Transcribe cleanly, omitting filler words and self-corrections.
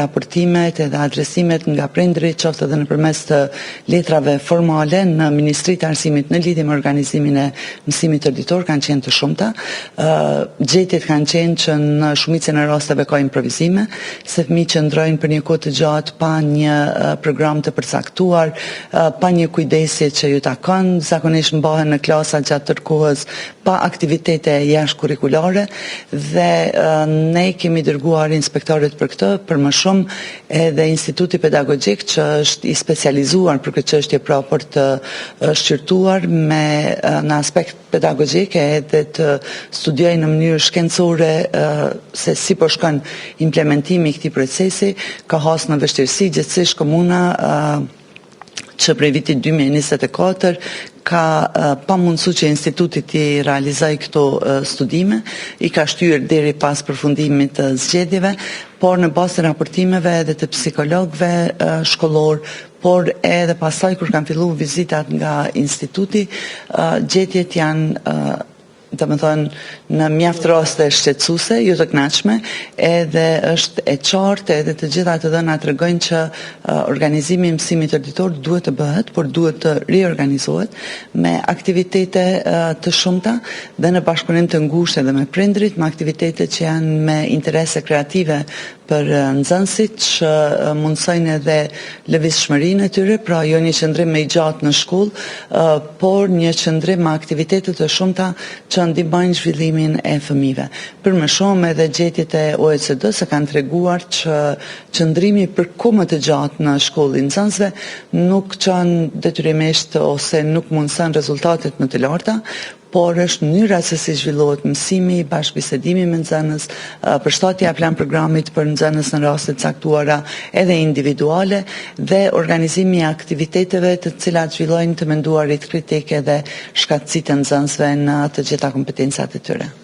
raportimet edhe adresimet nga prindrit, qoftë edhe nëpërmes të letrave formale në Ministritë të Arsimit në lidhje me organizimin e mësimit tërditor kanë qenë të shumta. Gjetjet kanë qenë që në shumicën e rasteve ka improvizime, se fëmijët që ndrojnë për një kohë të gjatë pa një program të përcaktuar, pa një kujdesje që ju takon, zakonisht mbahen në klasa gjatë tërë kohës pa aktivitete jashtëkurrikulare dhe ne kemi dërguar inspektorët për këtë, për më shumë edhe Instituti Pedagogjik që është i specializuar për këtë çështje pra për të shqyrtuar në aspekt pedagogjik edhe të studiojë në mënyrë shkencore se si po shkon implementimi i këtij procesi, ka hasur në vështirësi gjithsesi komuna që prej vitit 2024 ka pamundësu që instituti të realizoj këto studime, i ka shtyr deri pas përfundimit të zgjedhjeve, por në bazë të raportimeve edhe të psikologëve shkollor, por edhe pastaj kur kanë filluar vizitat nga instituti, gjetjet janë në mjaft raste shqetësuese, jo të kënaqshme, edhe është e qartë edhe të gjitha të dhënat tregojnë që organizimi i mësimit tërditor duhet të bëhet, por duhet të riorganizohet me aktivitete të shumta dhe në bashkëpunim të ngushtë edhe me prindrit, me aktivitete që janë me interese kreative për nxënësit që mundsojnë edhe lëvizshmërinë e tyre, pra jo një qëndrim me i gjatë në shkollë, por një qëndrim me aktivitete të shumta që ndihmojnë zhvillimin e fëmijëve. Për më shumë edhe gjetjet e OECD-s kanë treguar që qëndrimi për kohë më të gjatë në shkollë i nxënësve nuk çon detyrimisht ose nuk mundson rezultatet më të larta, por është mënyra se si zhvillohet mësimi, bashkëbisedimi me nxënës, përshtatja e plan programit për nxënës në raste të caktuara edhe individuale dhe organizimi i aktiviteteve të cilat zhvillojnë të menduarit kritike dhe shkatësitë e nxënësve në të gjitha kompetencat e tyre.